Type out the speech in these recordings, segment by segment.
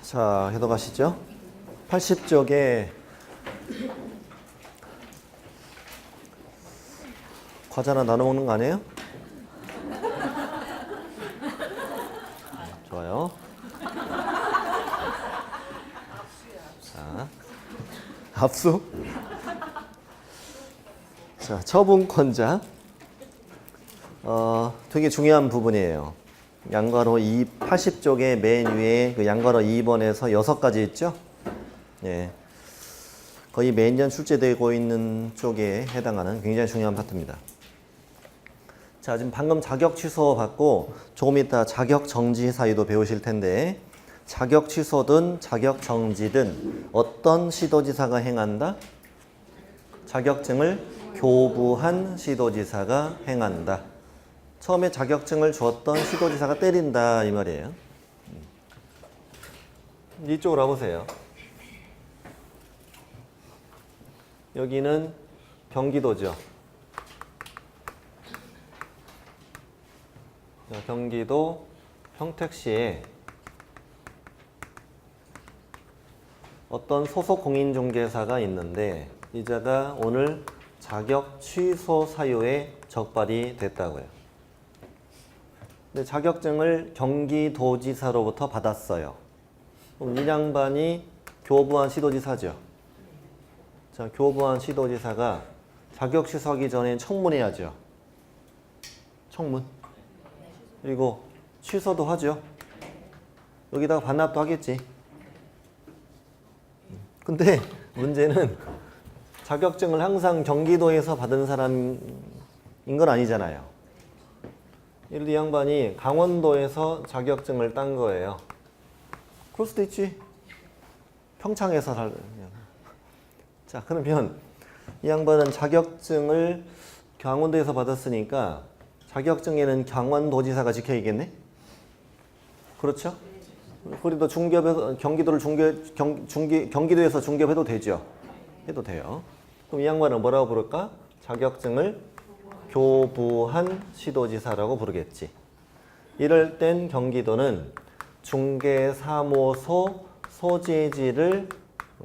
자, 해독하시죠. 80쪽에 과자나 나눠 먹는 거 아니에요? 좋아요. 자, 합수. 자, 처분권자. 되게 중요한 부분이에요. 양괄호 80쪽의 맨 위에 그 양괄호 2번에서 6가지 있죠? 예. 거의 매년 출제되고 있는 쪽에 해당하는 굉장히 중요한 파트입니다. 자, 지금 방금 자격 취소 받고 조금 이따 자격 정지 사유도 배우실 텐데, 자격 취소든 자격 정지든 어떤 시도지사가 행한다? 자격증을 교부한 시도지사가 행한다. 처음에 자격증을 주었던 시도지사가 때린다 이 말이에요. 이쪽으로 와보세요. 여기는 경기도죠. 경기도 평택시에 어떤 소속 공인중개사가 있는데 이 자가 오늘 자격 취소 사유에 적발이 됐다고요. 근데 자격증을 경기도지사로부터 받았어요. 그럼 이 양반이 교부한 시도지사죠. 자, 교부한 시도지사가 자격 취소하기 전에 청문해야죠. 청문. 그리고 취소도 하죠. 여기다가 반납도 하겠지. 근데 문제는 자격증을 항상 경기도에서 받은 사람인 건 아니잖아요. 예를 들어 이 양반이 강원도에서 자격증을 딴 거예요. 그럴 수도 있지. 평창에서 자, 그러면 이 양반은 자격증을 강원도에서 받았으니까 자격증에는 강원도지사가 지켜야겠네? 그렇죠? 그래도 중개업에서 경기도를 경기도에서 중개업해도 되죠? 해도 돼요. 그럼 이 양반은 뭐라고 부를까? 자격증을 교부한 시도지사라고 부르겠지. 이럴 땐 경기도는 중개사무소 소재지를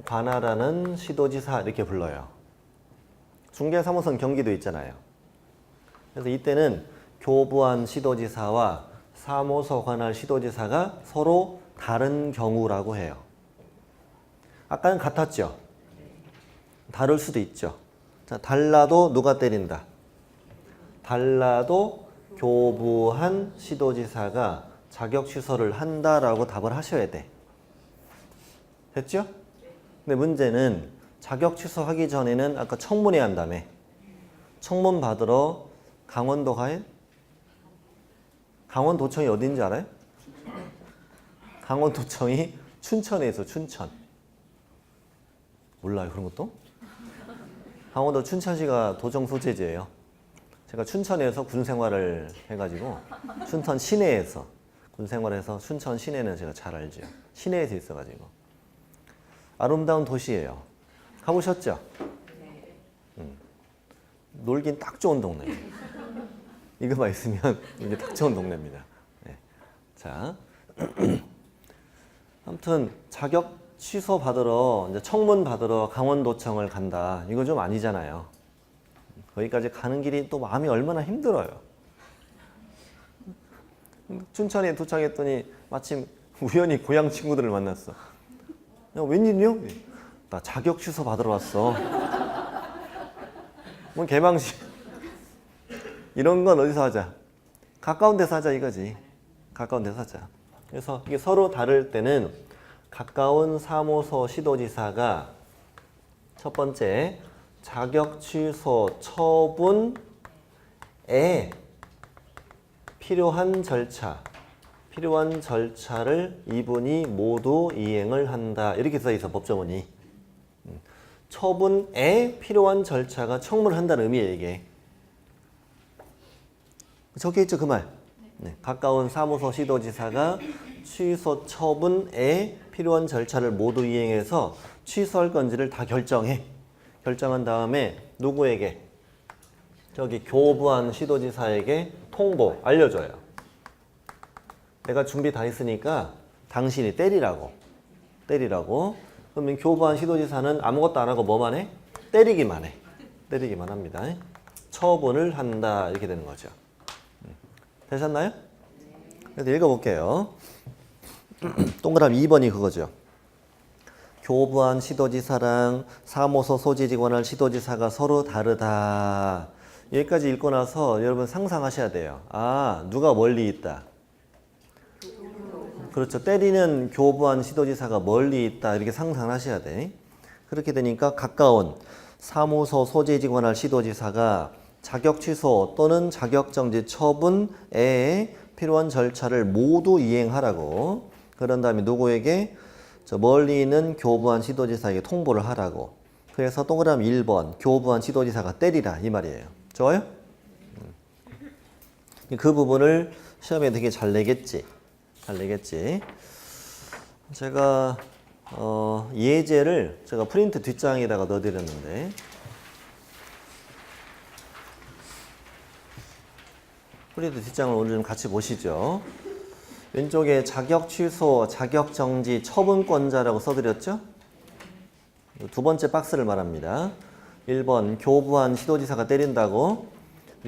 관할하는 시도지사 이렇게 불러요. 중개사무소는 경기도 있잖아요. 그래서 이때는 교부한 시도지사와 사무소 관할 시도지사가 서로 다른 경우라고 해요. 아까는 같았죠? 다를 수도 있죠. 자, 달라도 누가 때린다? 달라도 교부한 시도지사가 자격 취소를 한다라고 답을 하셔야 돼. 됐죠? 근데 문제는 자격 취소하기 전에는 아까 청문회야 한다며. 청문 받으러 강원도 가요? 강원도청이 어딘지 알아요? 강원도청이 춘천에 있어, 춘천. 몰라요, 그런 것도? 강원도 춘천시가 도청 소재지예요. 제가 춘천에서 군 생활을 해가지고 춘천 시내에서 군 생활해서 춘천 시내는 제가 잘 알죠. 시내에서 있어가지고 아름다운 도시예요. 가보셨죠? 놀긴 딱 좋은 동네예요. 이거만 있으면 이게 딱 좋은 동네입니다. 네. 자, 아무튼 자격 취소 받으러 이제 청문 받으러 강원도청을 간다. 이거 좀 아니잖아요. 거기까지 가는 길이 또 마음이 얼마나 힘들어요. 춘천에 도착했더니 마침 우연히 고향 친구들을 만났어. 야, 웬일이요? 나 자격 취소 받으러 왔어. 뭐 개방식. 이런 건 어디서 하자? 가까운 데서 하자 이거지. 가까운 데서 하자. 그래서 이게 서로 다를 때는 가까운 사무소 시도지사가 첫 번째 자격 취소 처분에 필요한 절차를 이분이 모두 이행을 한다. 이렇게 써 있어, 법조문이. 처분에 필요한 절차가 청문을 한다는 의미예요, 이게. 적혀 있죠, 그 말. 네. 가까운 사무소 시도지사가 취소 처분에 필요한 절차를 모두 이행해서 취소할 건지를 다 결정해. 결정한 다음에 누구에게? 저기 교부한 시도지사에게 통보, 알려줘요. 내가 준비 다 했으니까 당신이 때리라고. 때리라고. 그러면 교부한 시도지사는 아무것도 안 하고 뭐만 해? 때리기만 해. 때리기만 합니다. 처분을 한다 이렇게 되는 거죠. 되셨나요? 그래서 읽어볼게요. 동그라미 2번이 그거죠. 교부한 시도지사랑 사무소 소지지 관할 시도지사가 서로 다르다. 여기까지 읽고 나서 여러분 상상하셔야 돼요. 아, 누가 멀리 있다. 그렇죠. 때리는 교부한 시도지사가 멀리 있다. 이렇게 상상하셔야 돼. 그렇게 되니까 가까운 사무소 소지지 관할 시도지사가 자격 취소 또는 자격 정지 처분에 필요한 절차를 모두 이행하라고. 그런 다음에 누구에게? 저 멀리 있는 교부한 시도지사에게 통보를 하라고. 그래서 동그라미 1번 교부한 시도지사가 때리라 이 말이에요. 좋아요? 그 부분을 시험에 되게 잘 내겠지. 잘 내겠지. 제가 예제를 제가 프린트 뒷장에다가 넣어드렸는데 프린트 뒷장을 오늘 좀 같이 보시죠. 왼쪽에 자격 취소, 자격 정지, 처분권자라고 써드렸죠? 두 번째 박스를 말합니다. 1번 교부한 시도지사가 때린다고.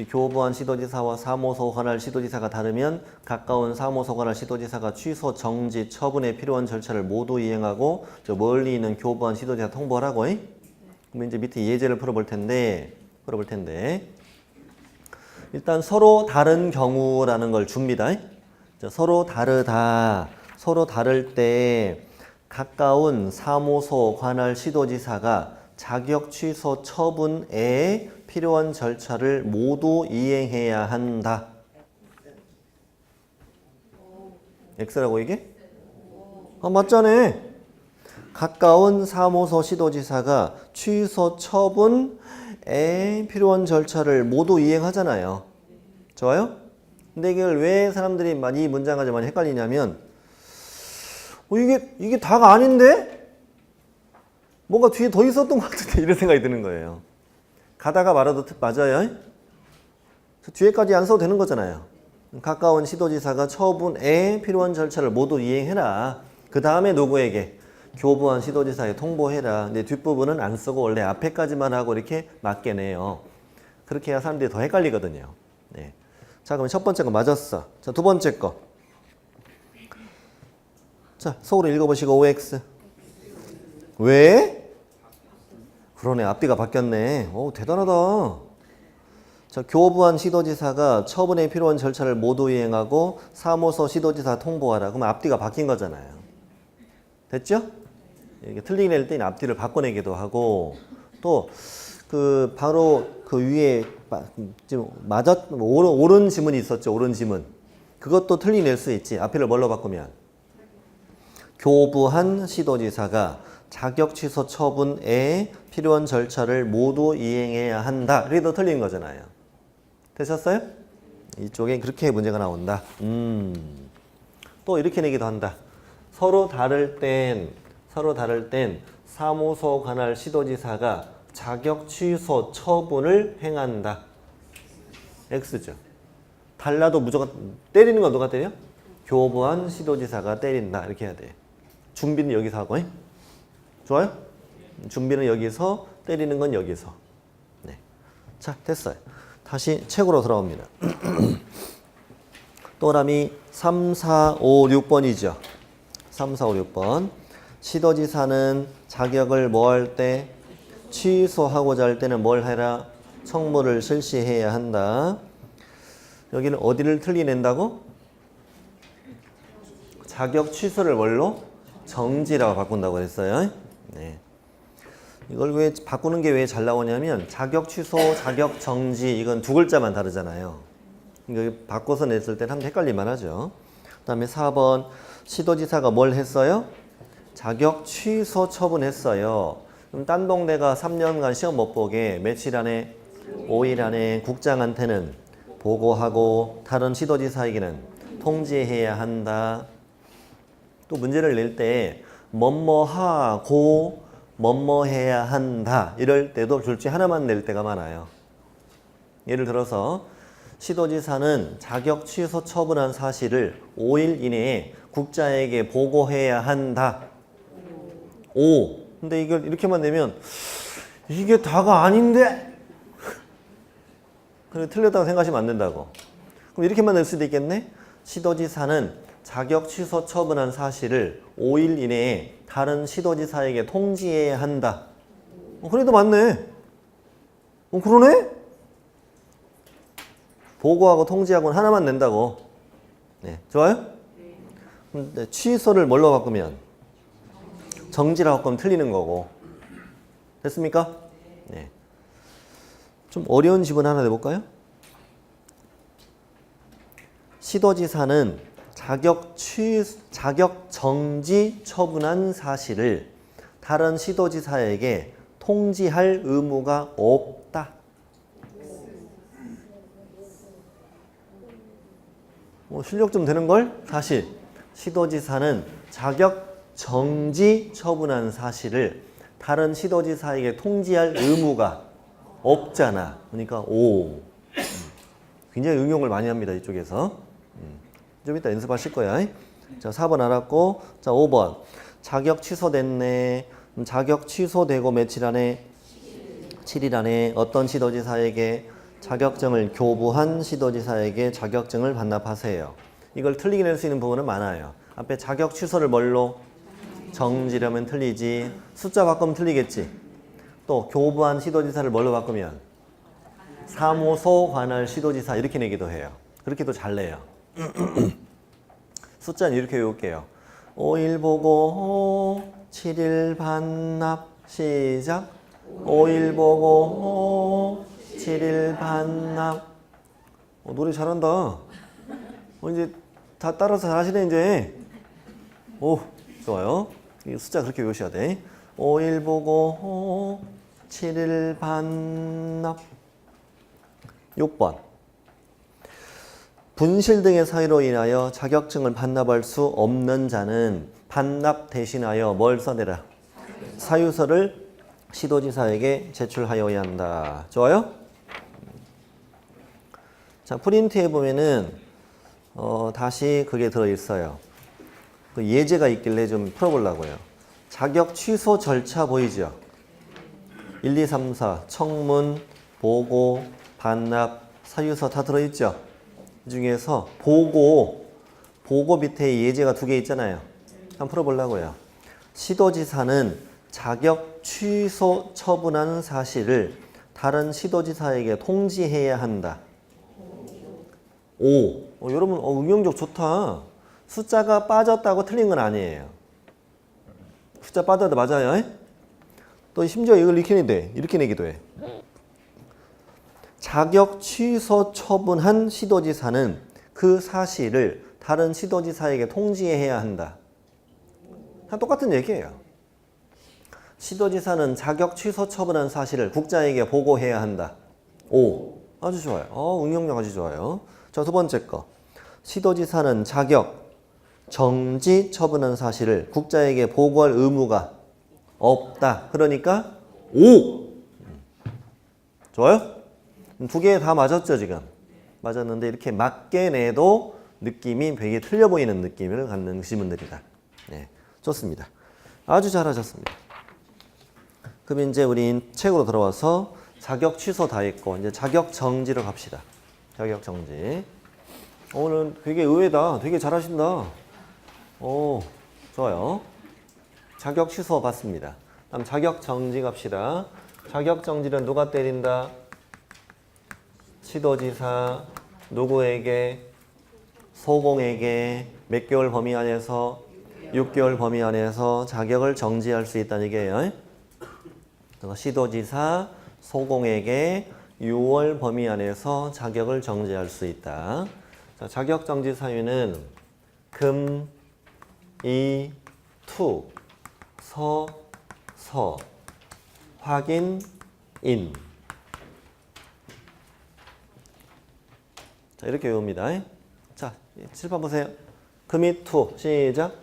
교부한 시도지사와 사무소 관할 시도지사가 다르면 가까운 사무소 관할 시도지사가 취소, 정지, 처분에 필요한 절차를 모두 이행하고 저 멀리 있는 교부한 시도지사 통보하라고. 그럼 이제 밑에 예제를 풀어볼 텐데 일단 서로 다른 경우라는 걸 줍니다. 서로 다르다. 서로 다를 때 가까운 사무소 관할 시도지사가 자격 취소 처분에 필요한 절차를 모두 이행해야 한다. X라고 이게? 아, 맞잖아. 가까운 사무소 시도지사가 취소 처분에 필요한 절차를 모두 이행하잖아요. 좋아요? 근데 이걸 왜 사람들이 이 문장 가지고 많이 헷갈리냐면 이게 다가 아닌데? 뭔가 뒤에 더 있었던 것 같은데 이런 생각이 드는 거예요. 가다가 말아도 맞아요. 뒤에까지 안 써도 되는 거잖아요. 가까운 시도지사가 처분에 필요한 절차를 모두 이행해라. 그 다음에 누구에게? 교부한 시도지사에 통보해라. 근데 뒷부분은 안 쓰고 원래 앞에까지만 하고 이렇게 맞게 내요. 그렇게 해야 사람들이 더 헷갈리거든요. 네. 자, 그럼 첫 번째 거 맞았어. 자, 두 번째 거. 자, 속으로 읽어보시고 OX. 왜? 그러네. 앞뒤가 바뀌었네. 오, 대단하다. 자, 교부한 시도지사가 처분에 필요한 절차를 모두 이행하고 사무소 시도지사 통보하라. 그럼 앞뒤가 바뀐 거잖아요. 됐죠? 이게 틀리게 낼 때는 앞뒤를 바꿔내기도 하고 또 바로 그 위에 지금 옳은 지문이 있었죠. 옳은 지문. 그것도 틀리게 낼 수 있지. 앞뒤를 뭘로 바꾸면? 교부한 시도지사가 자격 취소 처분에 필요한 절차를 모두 이행해야 한다. 그래도 틀린 거잖아요. 되셨어요? 이쪽에 그렇게 문제가 나온다. 또 이렇게 내기도 한다. 서로 다를 땐 사무소 관할 시도지사가 자격 취소 처분을 행한다. X죠. 달라도 무조건 때리는 건 누가 때려? 교부한 시도지사가 때린다. 이렇게 해야 돼. 준비는 여기서 하고. 좋아요? 준비는 여기서, 때리는 건 여기서. 네. 자, 됐어요. 다시 책으로 돌아옵니다. 동그라미 3, 4, 5, 6번이죠. 3, 4, 5, 6번. 시도지사는 자격을 뭐 할 때? 취소하고자 할 때는 뭘 해라? 청무를 실시해야 한다. 여기는 어디를 틀리낸다고? 자격 취소를 뭘로? 정지라고 바꾼다고 했어요. 네. 이걸 왜 바꾸는 게 왜 잘 나오냐면 자격 취소, 자격 정지 이건 두 글자만 다르잖아요. 이거 바꿔서 냈을 때는 한번 헷갈릴만 하죠. 그 다음에 4번 시도지사가 뭘 했어요? 자격 취소 처분했어요. 그럼 딴 동네가 3년간 시험 못 보게 며칠 안에 5일 안에 국장한테는 보고하고 다른 시도지사에게는 통지해야 한다. 또 문제를 낼 때 뭐뭐하고 뭐뭐해야 한다 이럴 때도 둘 중에 하나만 낼 때가 많아요. 예를 들어서 시도지사는 자격 취소 처분한 사실을 5일 이내에 국자에게 보고해야 한다. 5. 근데 이걸 이렇게만 내면 이게 다가 아닌데? 그래 틀렸다고 생각하시면 안 된다고. 그럼 이렇게만 낼 수도 있겠네? 시도지사는 자격 취소 처분한 사실을 5일 이내에 다른 시도지사에게 통지해야 한다. 그래도 맞네. 그러네? 보고하고 통지하고는 하나만 낸다고. 네, 좋아요? 근데 취소를 뭘로 바꾸면? 정지라고 바꾸면 틀리는 거고. 됐습니까? 네. 좀 어려운 지문 하나 내볼까요? 시도지사는 자격 정지 처분한 사실을 다른 시도지사에게 통지할 의무가 없다. 실력 좀 되는걸? 다시. 시도지사는 자격 정지 처분한 사실을 다른 시도지사에게 통지할 의무가 없잖아. 그러니까 오. 굉장히 응용을 많이 합니다. 이쪽에서. 좀 이따 연습하실 거야. 자, 4번 알았고. 자, 5번. 자격 취소됐네. 자격 취소되고 며칠 안에? 7일 안에 어떤 시도지사에게? 자격증을 교부한 시도지사에게 자격증을 반납하세요. 이걸 틀리게 낼 수 있는 부분은 많아요. 앞에 자격 취소를 뭘로? 정지라면 틀리지. 숫자 바꾸면 틀리겠지. 또 교부한 시도지사를 뭘로 바꾸면? 사무소 관할 시도지사 이렇게 내기도 해요. 그렇게도 잘 내요. 숫자는 이렇게 외울게요. 5일 보고 7일 반납. 시작. 5일 보고 7일 반납. 노래 잘한다. 이제 다 따라서 잘하시네 이제. 오, 좋아요. 이 숫자 그렇게 외우셔야 돼. 5일 보고 7일 반납. 6번. 분실 등의 사유로 인하여 자격증을 반납할 수 없는 자는 반납 대신하여 뭘 써내라? 사유서를 시도지사에게 제출하여야 한다. 좋아요? 자, 프린트에 보면은 다시 그게 들어있어요. 그 예제가 있길래 좀 풀어보려고요. 자격 취소 절차 보이죠? 1, 2, 3, 4 청문, 보고, 반납, 사유서 다 들어있죠? 이 중에서 보고 밑에 예제가 2개 있잖아요. 한번 풀어보려고요. 시도지사는 자격 취소 처분한 사실을 다른 시도지사에게 통지해야 한다. 오, 여러분 응용력 좋다. 숫자가 빠졌다고 틀린 건 아니에요. 숫자 빠져도 맞아요. 또 심지어 이걸 이렇게 내도 돼. 이렇게 내기도 해. 자격 취소 처분한 시도지사는 그 사실을 다른 시도지사에게 통지해야 한다. 다 똑같은 얘기예요. 시도지사는 자격 취소 처분한 사실을 국자에게 보고해야 한다. 오, 아주 좋아요. 응용력 아주 좋아요. 자, 2번째 거. 시도지사는 자격 정지 처분한 사실을 국자에게 보고할 의무가 없다. 그러니까 오! 좋아요? 2개 다 맞았죠, 지금? 맞았는데 이렇게 맞게 내도 느낌이 되게 틀려 보이는 느낌을 갖는 지문들이다. 네, 좋습니다. 아주 잘하셨습니다. 그럼 이제 우리 책으로 들어와서 자격 취소 다 했고 이제 자격 정지로 갑시다. 자격 정지. 오늘 되게 의외다. 되게 잘하신다. 오, 좋아요. 자격 취소 봤습니다. 다음 자격 정지 갑시다. 자격 정지는 누가 때린다? 시도지사. 누구에게? 소공에게. 몇 개월 범위 안에서? 6개월 범위 안에서 자격을 정지할 수 있다는 얘기예요. 시도지사, 소공에게 6월 범위 안에서 자격을 정지할 수 있다. 자, 자격 정지 사유는 금, 이, 투, 서, 확인, 인. 자, 이렇게 외웁니다. 자, 칠판 보세요. 금이 투. 시작.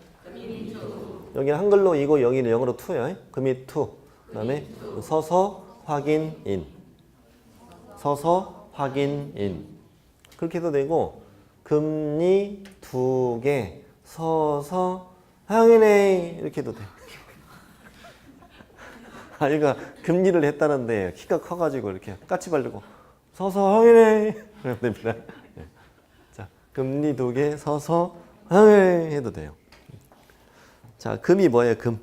여기는 한글로 이고 여기는 영어로 투예요. 금이 투. 그 다음에 서서, 확인, 인. 서서, 확인, 인. 그렇게 해도 되고 금리 2개, 서서, 확인해. 이렇게 해도 돼. 아이가 금리를 했다는데 키가 커가지고 이렇게 까치 바르고 서서 항해래 그러면 됩니다. 네. 자, 금리 2개 서서 항해 해도 돼요. 자, 금이 뭐예요? 금.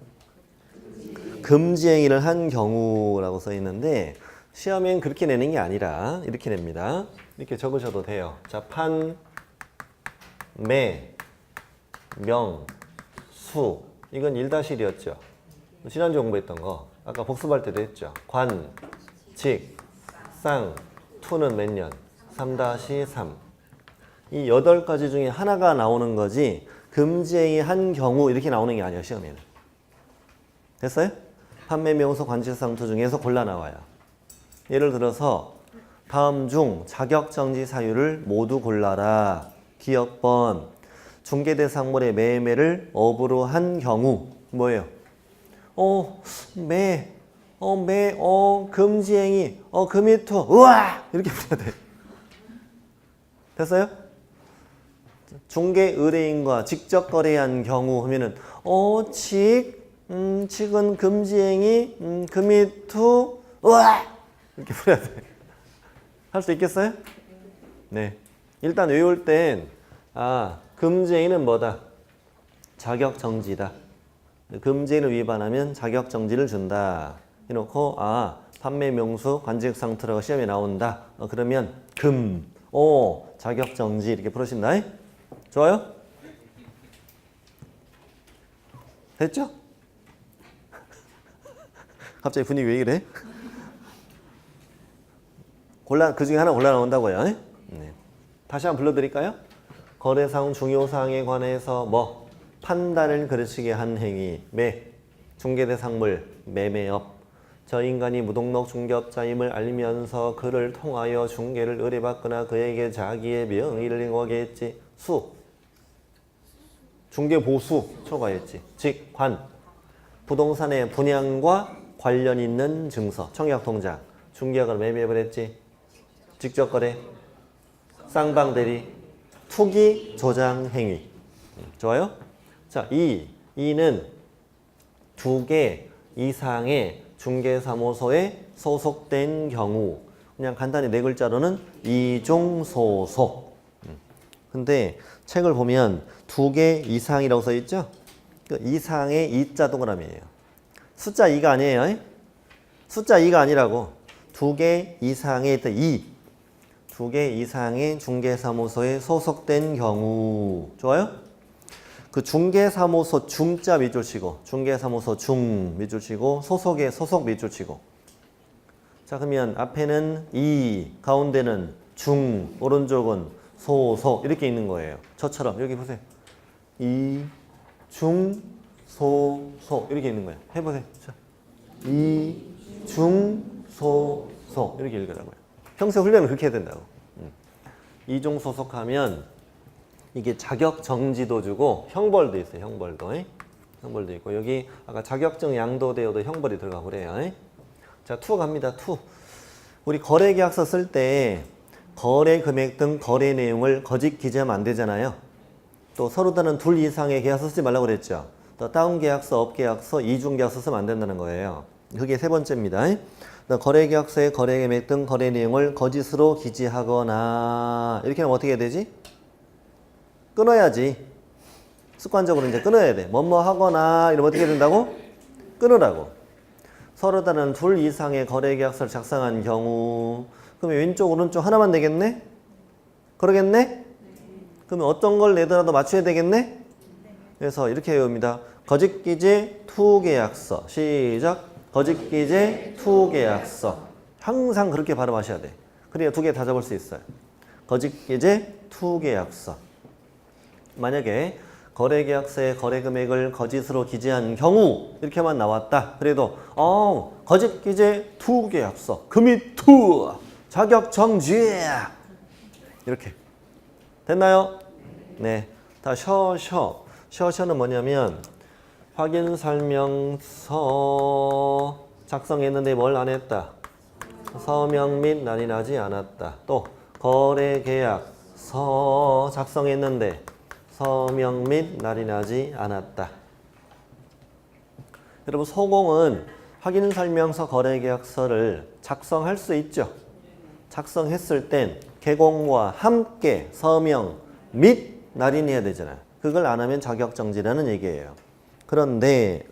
금지행위를 한 경우라고 써 있는데 시험엔 그렇게 내는 게 아니라 이렇게 냅니다. 이렇게 적으셔도 돼요. 자, 판, 매, 명, 수. 이건 1-1이었죠. 지난주 공부했던 거. 아까 복습할 때도 했죠. 관, 직, 쌍, 투는 몇 년? 3-3. 이 8가지 중에 하나가 나오는 거지 금지행위 한 경우 이렇게 나오는 게 아니에요. 시험에는. 됐어요? 판매, 명소, 관직, 상투 중에서 골라 나와요. 예를 들어서 다음 중 자격정지 사유를 모두 골라라. 기억번. 중개대상물의 매매를 업으로 한 경우 뭐예요? 금지행위, 금이투, 우와! 이렇게 풀어야 돼. 됐어요? 중개 의뢰인과 직접 거래한 경우 하면은 직은 금지행위, 금이투, 우와! 이렇게 풀어야 돼. 할 수 있겠어요? 네. 일단 외울 땐 금지행위는 뭐다? 자격정지다. 금지행위를 위반하면 자격정지를 준다. 해놓고 판매 명수 관직상투라고 시험에 나온다. 그러면 자격정지 이렇게 풀으신다. 좋아요? 됐죠? 갑자기 분위기 왜 이래? 그 중에 하나 골라 나온다고요. 네. 다시 한번 불러드릴까요? 거래사항 중요사항에 관해서 판단을 그르치게 한 행위, 중개대상물, 매매업. 저 인간이 무등록 중개업자임을 알면서 그를 통하여 중개를 의뢰받거나 그에게 자기의 명의를 거겠지. 수, 중개보수 초과했지. 직, 관, 부동산의 분양과 관련 있는 증서, 청약통장, 중개약을 매매를 했지. 직접 거래, 쌍방대리, 투기, 조장 행위. 좋아요? 자, 이는 2개 이상의 중개사무소에 소속된 경우. 그냥 간단히 4글자로는 이중소속. 근데 책을 보면 2개 이상이라고 써 있죠? 그 이상의 이자 동그라미예요. 숫자 2가 아니에요. 숫자 2가 아니라고. 2개 이상의 2개 이상의 중개사무소에 소속된 경우. 좋아요? 그 중개사무소 중자 밑줄 치고, 중개사무소 중 밑줄 치고, 소속에 소속 밑줄 치고. 자, 그러면 앞에는 가운데는 중, 오른쪽은 소속 이렇게 있는 거예요. 저처럼 여기 보세요. 중, 소 이렇게 있는 거예요. 해보세요. 자, 중, 소 이렇게 읽으라고요. 평소 훈련은 그렇게 해야 된다고. 이중 소속하면 이게 자격 정지도 주고 형벌도 있어요. 형벌도 있고 여기 아까 자격증 양도되어도 형벌이 들어가고 그래요. 자, 투 갑니다. 투. 우리 거래계약서 쓸 때 거래 금액 등 거래 내용을 거짓 기재하면 안 되잖아요. 또 서로 다른 2 이상의 계약서 쓰지 말라고 그랬죠. 또 다운 계약서, 업 계약서, 이중 계약서 쓰면 안 된다는 거예요. 그게 3번째입니다. 거래계약서의 거래 금액 등 거래 내용을 거짓으로 기재하거나 이렇게 하면 어떻게 해야 되지? 끊어야지. 습관적으로 이제 끊어야 돼. 뭐뭐 하거나 이러면 어떻게 된다고? 끊으라고. 서로 다른 2 이상의 거래계약서를 작성한 경우 그러면 왼쪽 오른쪽 하나만 되겠네? 그러겠네? 그러면 어떤 걸 내더라도 맞춰야 되겠네? 그래서 이렇게 외웁니다. 거짓기재 투계약서. 시작. 거짓기재 투계약서. 항상 그렇게 발음하셔야 돼. 그래야 2개 다 잡을 수 있어요. 거짓기재 투계약서. 만약에 거래계약서의 거래금액을 거짓으로 기재한 경우 이렇게만 나왔다. 그래도 거짓기재 투계약서. 금이 투. 자격정지. 이렇게. 됐나요? 네. 다 셔는 뭐냐면 확인설명서 작성했는데 뭘 안 했다. 서명 및 날이 나지 않았다. 또 거래계약서 작성했는데 서명 및 날이 나지 않았다. 여러분 소공은 확인설명서 거래계약서를 작성할 수 있죠. 작성했을 땐 개공과 함께 서명 및 날인해야 되잖아요. 그걸 안 하면 자격정지라는 얘기예요. 그런데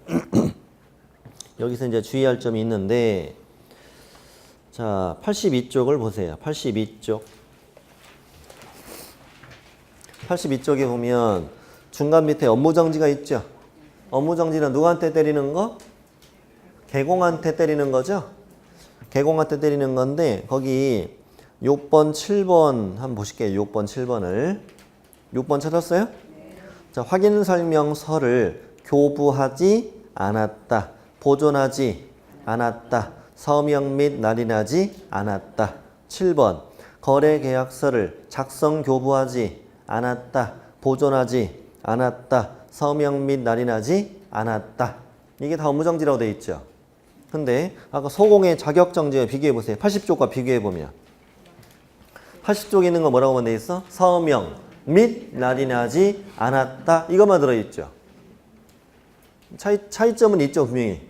여기서 이제 주의할 점이 있는데, 자, 82쪽을 보세요. 82쪽. 82쪽에 보면 중간 밑에 업무정지가 있죠. 업무정지는 누구한테 때리는 거? 개공한테 때리는 거죠. 개공한테 때리는 건데 거기 6번, 7번 한번 보실게요. 6번, 7번을. 6번 찾았어요? 자, 확인설명서를 교부하지 않았다. 보존하지 않았다. 서명 및 날인하지 않았다. 7번, 거래계약서를 작성 교부하지 않았다. 보존하지 않았다. 서명 및 날인하지 않았다. 이게 다 업무정지라고 되어 있죠. 근데 아까 소공의 자격정지와 비교해보세요. 80쪽과 비교해보면 80쪽에 있는 거 뭐라고 되어 있어? 서명 및 날인하지 않았다. 이것만 들어있죠. 차이점은 있죠. 분명히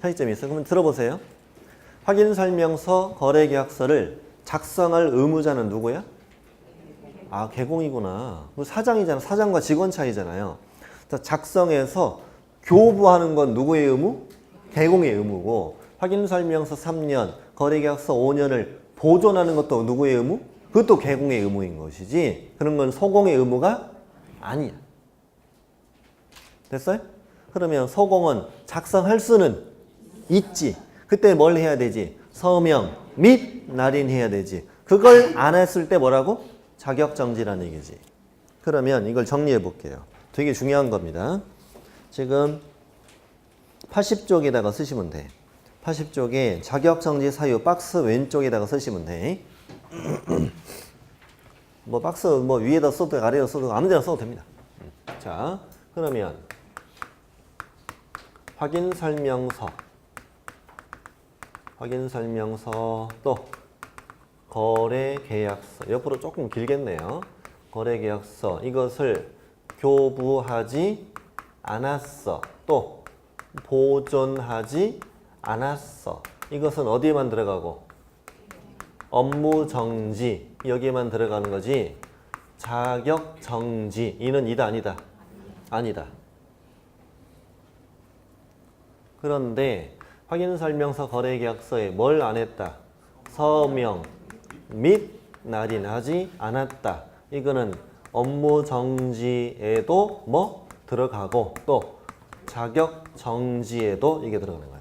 차이점이 있어요. 그러면 들어보세요. 확인설명서 거래계약서를 작성할 의무자는 누구야? 아, 개공이구나. 사장이잖아. 사장과 직원 차이잖아요. 작성해서 교부하는 건 누구의 의무? 개공의 의무고, 확인설명서 3년, 거래계약서 5년을 보존하는 것도 누구의 의무? 그것도 개공의 의무인 것이지, 그런 건 소공의 의무가 아니야. 됐어요? 그러면 소공은 작성할 수는 있지. 그때 뭘 해야 되지? 서명 및 날인해야 되지. 그걸 안 했을 때 뭐라고? 자격정지라는 얘기지. 그러면 이걸 정리해 볼게요. 되게 중요한 겁니다. 지금 80쪽에다가 쓰시면 돼. 80쪽에 자격정지 사유 박스 왼쪽에다가 쓰시면 돼. 뭐 박스 뭐 위에다 써도 아래에다 써도 아무 데나 써도 됩니다. 자, 그러면 확인설명서 또 거래계약서, 옆으로 조금 길겠네요. 거래계약서, 이것을 교부하지 않았어. 또 보존하지 않았어. 이것은 어디에만 들어가고? 업무정지, 여기에만 들어가는 거지. 자격정지, 이는 이다 아니다? 아니다. 그런데 확인설명서 거래계약서에 뭘 안 했다? 서명 및 날인하지 않았다. 이거는 업무정지에도 뭐 들어가고 또 자격정지에도 이게 들어가는 거야.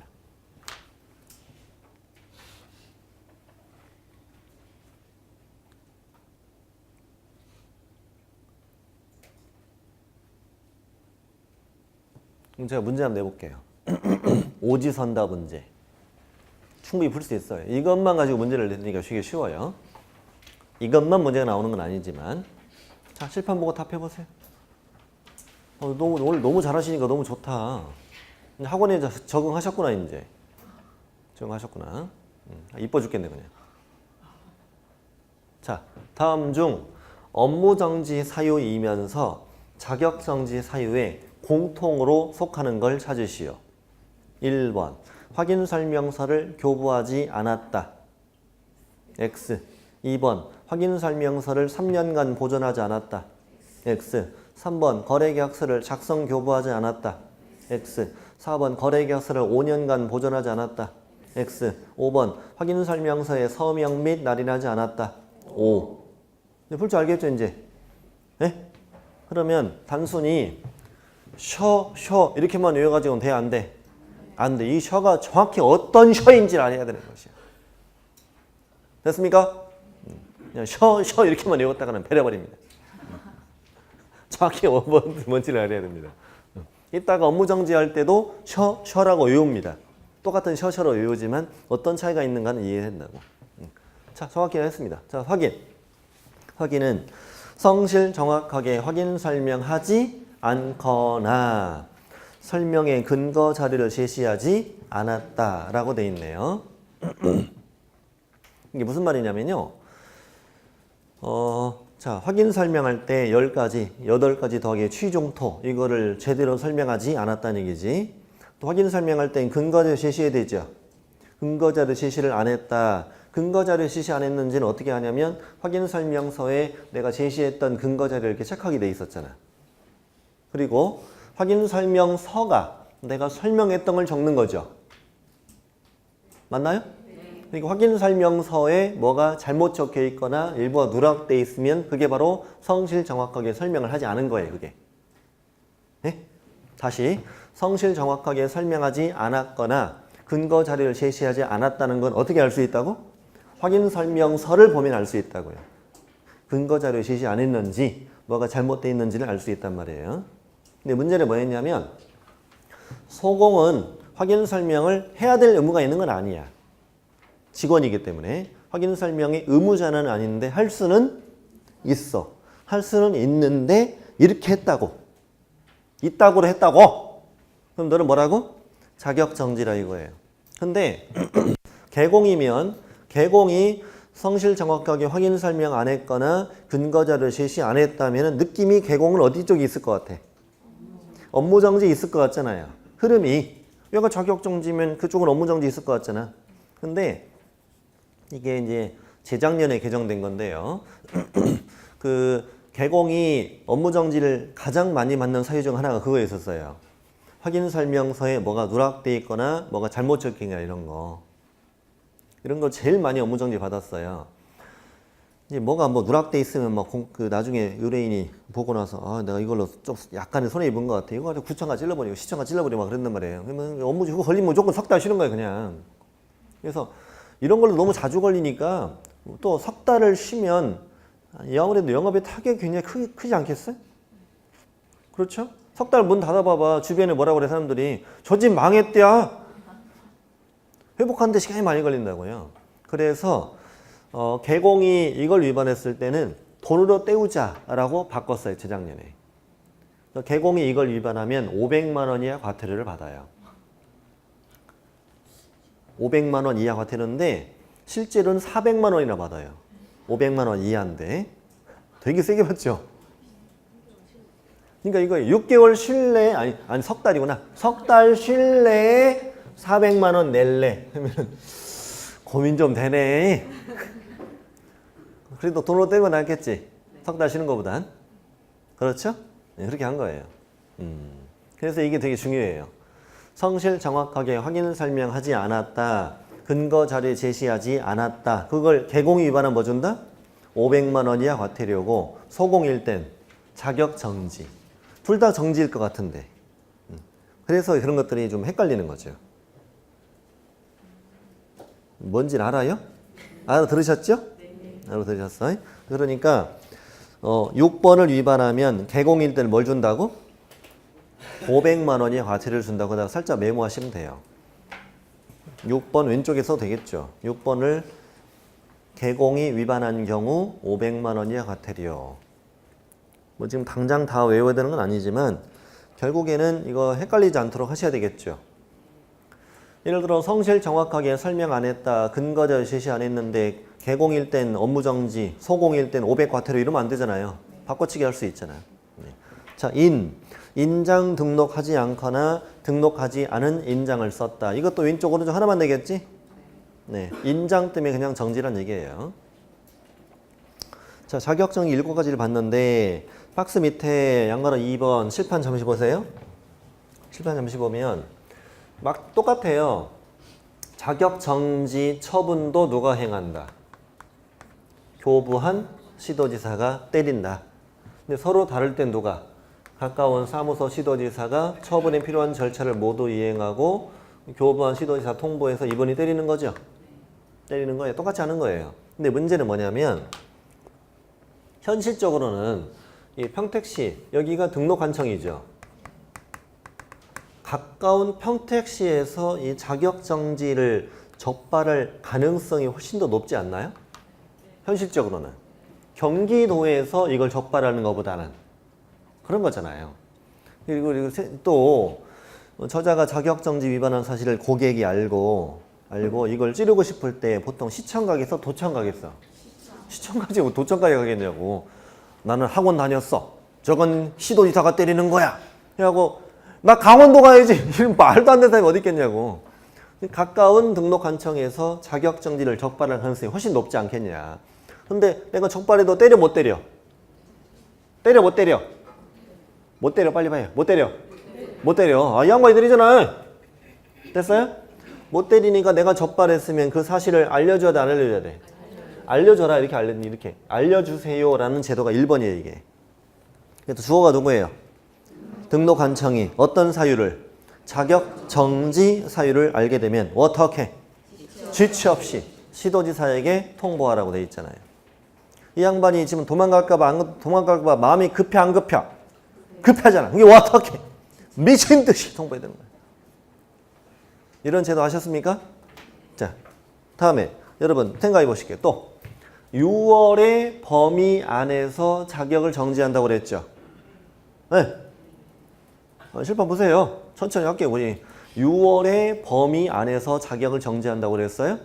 그럼 제가 문제 한번 내볼게요. 오지선다 문제. 충분히 풀 수 있어요. 이것만 가지고 문제를 내니까 되게 쉬워요. 이것만 문제가 나오는 건 아니지만. 자, 칠판 보고 답해보세요. 오늘 너무 잘하시니까 너무 좋다. 학원에 적응하셨구나, 이제. 적응하셨구나. 이뻐 죽겠네, 그냥. 자, 다음 중 업무정지 사유이면서 자격정지 사유에 공통으로 속하는 걸 찾으시오. 1번, 확인설명서를 교부하지 않았다. X. 2번, 확인설명서를 3년간 보존하지 않았다. X. 3번, 거래계약서를 작성 교부하지 않았다. X. 4번, 거래계약서를 5년간 보존하지 않았다. X. 5번, 확인설명서에 서명 및 날인하지 않았다. O. 풀 줄 알겠죠, 이제? 네? 그러면 단순히 셔 이렇게만 외워가지고는 돼, 안 돼? 안 돼. 이 셔가 정확히 어떤 셔인지를 알아야 되는 것이야. 됐습니까? 그냥 셔 이렇게만 외웠다가는 배려버립니다. 정확히 뭔지를 알아야 됩니다. 이따가 업무정지할 때도 셔라고 외웁니다. 똑같은 셔로 외우지만 어떤 차이가 있는가는 이해된다고. 자, 정확히 했습니다. 자, 확인은 성실 정확하게 확인 설명하지 않거나 설명의 근거 자료를 제시하지 않았다라고 돼 있네요. 이게 무슨 말이냐면요. 자, 확인 설명할 때 10가지, 8가지 더하기 취중토 이거를 제대로 설명하지 않았다는 얘기지. 또 확인 설명할 땐 근거자료 제시해야 되죠. 근거자료 제시를 안 했다. 근거자료 제시 안 했는지는 어떻게 하냐면 확인 설명서에 내가 제시했던 근거자료를 이렇게 체크하게 돼 있었잖아. 그리고 확인 설명서가 내가 설명했던 걸 적는 거죠. 맞나요? 그러니까 확인 설명서에 뭐가 잘못 적혀 있거나 일부가 누락돼 있으면 그게 바로 성실 정확하게 설명을 하지 않은 거예요. 그게. 네? 다시 성실 정확하게 설명하지 않았거나 근거 자료를 제시하지 않았다는 건 어떻게 알 수 있다고? 확인 설명서를 보면 알 수 있다고요. 근거 자료 제시 안 했는지 뭐가 잘못되어 있는지를 알 수 있단 말이에요. 근데 문제는 뭐였냐면 소공은 확인 설명을 해야 될 의무가 있는 건 아니야. 직원이기 때문에 확인 설명이 의무자는 아닌데 할 수는 있어. 할 수는 있는데 이렇게 했다고. 이따구로 했다고. 그럼 너는 뭐라고? 자격정지라 이거예요. 근데 개공이면 개공이 성실 정확하게 확인 설명 안 했거나 근거자료 제시 안 했다면 느낌이 개공은 어디 쪽에 있을 것 같아? 업무정지 있을 것 같잖아요. 흐름이. 얘가 자격정지면 그쪽은 업무정지 있을 것 같잖아. 근데 이게 이제 재작년에 개정된 건데요. 그 개공이 업무정지를 가장 많이 받는 사유 중 하나가 그거였었어요. 확인 설명서에 뭐가 누락돼 있거나 뭐가 잘못 적힌가 이런 거. 이런 거 제일 많이 업무정지 받았어요. 이제 뭐가 뭐 누락돼 있으면 막 그 나중에 의뢰인이 보고 나서 아 내가 이걸로 좀 약간의 손해 입은 것 같아. 이거 가지고 구청가 찔러버리고 시청가 찔러버리고 막 그랬단 말이에요. 그러면 업무지 그거 걸리면 무조건 석 달 쉬는 거예요 그냥. 그래서 이런 걸로 너무 자주 걸리니까 또 석 달을 쉬면 아무래도 영업의 타격이 굉장히 크지 않겠어요? 그렇죠? 석 달 문 닫아봐봐. 주변에 뭐라고 그래 사람들이. 저 집 망했대야. 회복하는데 시간이 많이 걸린다고요. 그래서 개공이 이걸 위반했을 때는 돈으로 때우자라고 바꿨어요. 재작년에. 개공이 이걸 위반하면 500만 원 이하 과태료를 받아요. 500만 원 이하 과태료인데 실제로는 400만 원이나 받아요. 500만 원 이하인데 되게 세게 받죠. 그러니까 이거 6개월 쉴래 아니 석 달이구나. 석 달 쉴래 400만 원 낼래 하면 고민 좀 되네. 그래도 돈으로 떼고 낫겠지. 석 달 쉬는 것보단. 그렇죠? 네, 그렇게 한 거예요. 그래서 이게 되게 중요해요. 성실 정확하게 확인 설명하지 않았다. 근거 자료 제시하지 않았다. 그걸 개공이 위반하면 뭐 준다? 500만 원 이하 과태료고 소공일 땐 자격 정지. 둘 다 정지일 것 같은데. 그래서 그런 것들이 좀 헷갈리는 거죠. 뭔지는 알아요? 알아들으셨죠? 알아들으셨어요? 그러니까 6번을 위반하면 개공일 때는 뭘 준다고? 500만 원의 과태료를 준다고 하다가 살짝 메모하시면 돼요. 6번 왼쪽에서 되겠죠. 6번을 개공이 위반한 경우 500만 원 이하 과태료. 뭐 지금 당장 다 외워야 되는 건 아니지만 결국에는 이거 헷갈리지 않도록 하셔야 되겠죠. 예를 들어 성실 정확하게 설명 안 했다. 근거자료 제시 안 했는데 개공일 땐 업무정지, 소공일 땐 500 과태료 이러면 안 되잖아요. 바꿔치기 할 수 있잖아요. 네. 자, 인장 등록하지 않거나 등록하지 않은 인장을 썼다. 이것도 왼쪽 오른쪽 하나만 되겠지? 네, 인장 때문에 그냥 정지란 얘기예요. 자, 자격정지 7가지를 봤는데 박스 밑에 양가로 2번 실판 잠시 보세요. 실판 잠시 보면 막 똑같아요. 자격정지 처분도 누가 행한다? 교부한 시도지사가 때린다. 근데 서로 다를 땐 누가? 가까운 사무소 시도지사가 처분에 필요한 절차를 모두 이행하고 교부한 시도지사 통보해서 이번이 때리는 거죠. 때리는 거예요. 똑같이 하는 거예요. 근데 문제는 뭐냐면 현실적으로는 이 평택시 여기가 등록관청이죠. 가까운 평택시에서 이 자격정지를 적발할 가능성이 훨씬 더 높지 않나요? 현실적으로는. 경기도에서 이걸 적발하는 것보다는 그런 거잖아요. 그리고 또 저자가 자격정지 위반한 사실을 고객이 알고 이걸 찌르고 싶을 때 보통 시청 가겠어? 도청 가겠어? 시청 가지 뭐 도청까지 가겠냐고. 나는 학원 다녔어. 저건 시도지사가 때리는 거야. 하고 나 강원도 가야지. 이런 말도 안 되는 사람이 어디 있겠냐고. 가까운 등록관청에서 자격정지를 적발할 가능성이 훨씬 높지 않겠냐. 근데 내가 적발해도 때려 못 때려? 때려 못 때려? 못 때려 빨리 봐요. 못 때려? 못 때려. 아, 이 양반이 때리잖아. 됐어요? 못 때리니까 내가 적발했으면 그 사실을 알려줘야 돼, 안 알려줘야 돼? 알려줘라. 이렇게 알려주세요라는 제도가 1번이에요 이게. 그래서 주어가 누구예요? 등록관청이 어떤 사유를? 자격정지 사유를 알게 되면 어떻게? 지체 없이 시도지사에게 통보하라고 돼 있잖아요. 이 양반이 지금 도망갈까봐 마음이 급해 안 급해? 급하잖아. 이게 어떻게? 미친 듯이 통보해야 되는 거예요. 이런 제도 아셨습니까? 자, 다음에 여러분 생각해 보실게요. 또 6월의 범위 안에서 자격을 정지한다고 그랬죠. 네. 실판 보세요. 천천히 할게요. 우리 6월의 범위 안에서 자격을 정지한다고 그랬어요?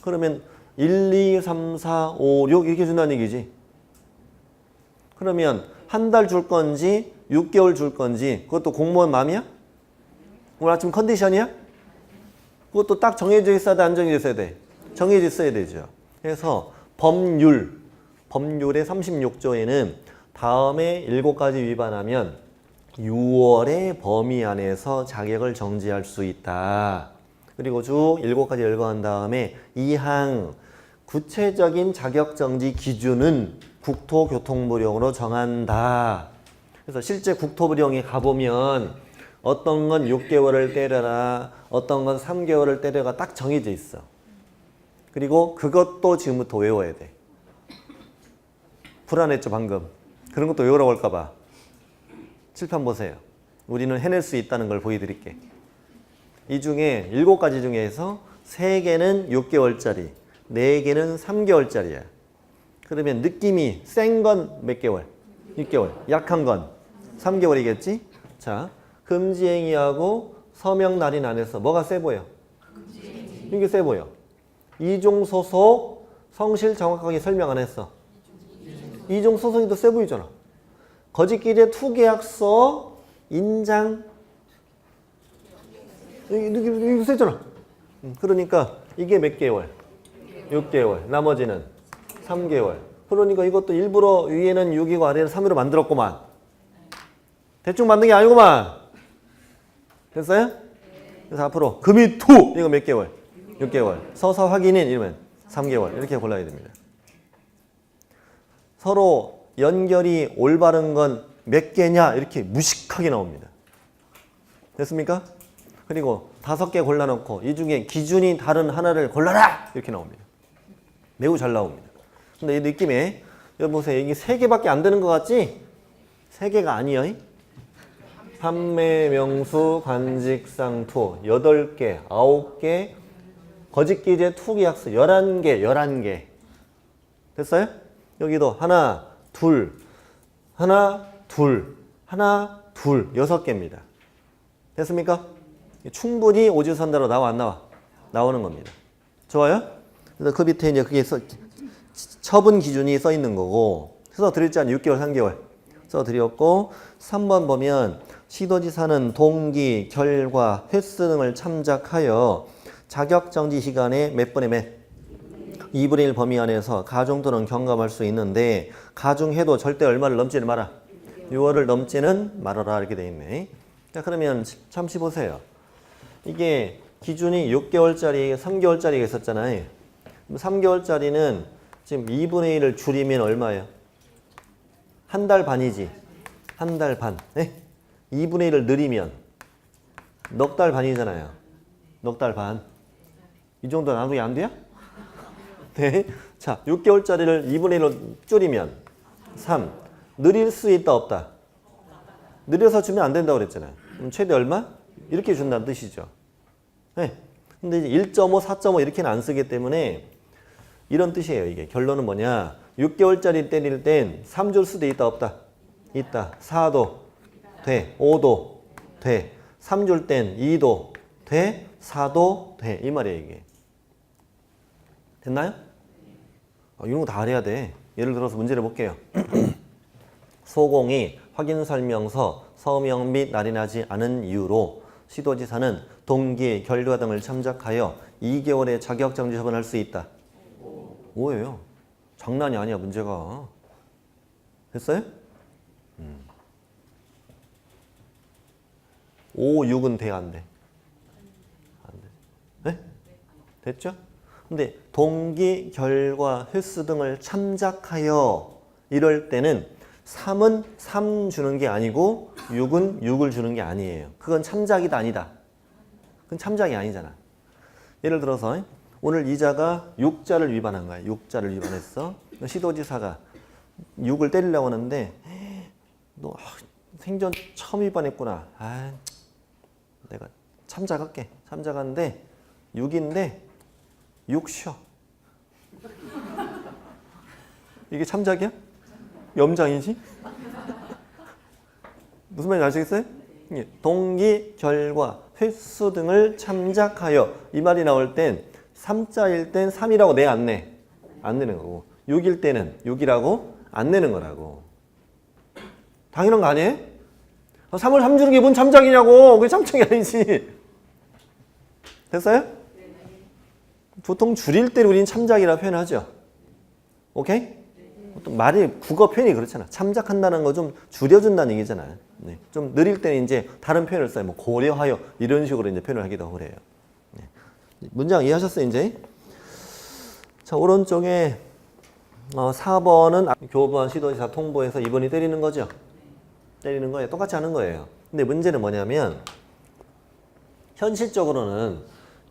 그러면 1, 2, 3, 4, 5, 6 이렇게 준다는 얘기지. 그러면 한 달 줄 건지 6개월 줄 건지 그것도 공무원 마음이야? 오늘 아침 컨디션이야? 그것도 딱 정해져 있어야 돼, 안 정해져 있어야 돼? 정해져 있어야 되죠. 그래서 법률의 36조에는 다음에 7가지 위반하면 6월의 범위 안에서 자격을 정지할 수 있다. 그리고 쭉 7가지 열거한 다음에 2항 구체적인 자격정지 기준은 국토교통부령으로 정한다. 그래서 실제 국토부령에 가보면 어떤 건 6개월을 때려라, 어떤 건 3개월을 때려가 딱 정해져 있어. 그리고 그것도 지금부터 외워야 돼. 불안했죠 방금. 그런 것도 외우라고 할까봐. 칠판 보세요. 우리는 해낼 수 있다는 걸 보여드릴게. 이 중에 7가지 중에서 3개는 6개월짜리, 4개는 3개월짜리야. 그러면 느낌이 센 건 몇 개월? 6개월. 약한 건 3개월이겠지? 자, 금지행위하고 서명날인 안에서 뭐가 세 보여? 이게 세 보여. 이중소속 성실 정확하게 설명 안 했어. 이중소속이 더 세 보이잖아. 거짓기재 투계약서 인장 이거 세잖아. 그러니까 이게 몇 개월? 6개월. 나머지는 3개월. 그러니까 이것도 일부러 위에는 6이고 아래는 3으로 만들었구만. 대충 만든 게 아니구만. 됐어요? 그래서 앞으로 금이 투 이거 몇 개월? 6개월. 서서 확인인 이러면 3개월. 이렇게 골라야 됩니다. 서로 연결이 올바른 건 몇 개냐 이렇게 무식하게 나옵니다. 됐습니까? 그리고 5개 골라놓고 이 중에 기준이 다른 하나를 골라라 이렇게 나옵니다. 매우 잘 나옵니다. 근데 이 느낌에 여러분 보세요. 이게 3개밖에 안 되는 것 같지? 3개가 아니에요. 판매 명수 관직상 투 8개, 9개, 거짓기재 투계약서 11개. 됐어요? 여기도 하나, 둘, 6개입니다. 됐습니까? 충분히 오지선다로 나와 안 나와? 나오는 겁니다. 좋아요? 그래서 그 밑에 이제 그게 처분 기준이 써 있는 거고, 써드렸잖아요. 6개월, 3개월. 써드렸고, 3번 보면 시도지사는 동기, 결과, 횟수 등을 참작하여 자격정지 시간에 몇 분의 몇? 2분의 1 범위 안에서 가중 또는 경감할 수 있는데 가중해도 절대 얼마를 넘지는 마라. 6월을 넘지는 말아라 이렇게 돼 있네. 자, 그러면 잠시 보세요. 이게 기준이 6개월짜리, 3개월짜리가 있었잖아요. 3개월짜리는 지금 2분의 1을 줄이면 얼마예요? 한 달 반이지. 한 달 반. 네? 2분의 1을 늘리면 넉 달 반이잖아요. 넉 달 반. 이 정도 나누기 안 돼요? 네. 자, 6개월짜리를 2분의 1로 줄이면 3. 늘릴 수 있다 없다? 늘려서 주면 안 된다고 그랬잖아요. 그럼 최대 얼마? 이렇게 준다는 뜻이죠. 네. 근데 이제 1.5, 4.5 이렇게는 안 쓰기 때문에 이런 뜻이에요. 이게 결론은 뭐냐? 6개월짜리 때릴 땐 3 줄 수도 있다 없다? 있다. 4도 돼. 5도 돼. 3 줄 땐 2도 돼. 4도 돼. 이 말이에요 이게. 됐나요? 이런 거 다 알아야 돼. 예를 들어서 문제를 볼게요. 소공이 확인설명서 서명 및 날인하지 않은 이유로 시도지사는 동기, 결과 등을 참작하여 2개월의 자격정지 처분할 수 있다. 5예요. 장난이 아니야 문제가. 됐어요? 5, 6은 돼, 안 돼? 안 돼. 네? 됐죠? 근데 동기, 결과, 횟수 등을 참작하여 이럴 때는 3은 3 주는 게 아니고 6은 6을 주는 게 아니에요. 그건 참작이다 아니다. 그건 참작이 아니잖아. 예를 들어서 오늘 이자가 6자를 위반한 거야. 6자를 위반했어. 시도지사가 6을 때리려고 하는데 너 생전 처음 위반했구나. 아, 내가 참작할게. 참작하는데 6인데 6 쉬어. 이게 참작이야? 염장이지? 무슨 말인지 아시겠어요? 동기, 결과, 횟수 등을 참작하여 이 말이 나올 땐 3자일 땐 3이라고 내 안 내? 안 내는 거고 6일 때는 6이라고 안 내는 거라고. 당연한 거 아니에요? 3을 3 주는 게 뭔 참작이냐고. 그게 참작이 아니지. 됐어요? 보통 줄일 때 우리는 참작이라 표현하죠. 오케이? 보통 말이 국어 표현이 그렇잖아. 참작한다는 거 좀 줄여준다는 얘기잖아. 네. 좀 느릴 때는 이제 다른 표현을 써요. 뭐 고려하여 이런 식으로 이제 표현을 하기도 하고 그래요. 네. 문장 이해하셨어요, 이제? 자, 오른쪽에 4번은 교부한 시도지사 통보해서 2번이 때리는 거죠. 때리는 거예요. 똑같이 하는 거예요. 근데 문제는 뭐냐면 현실적으로는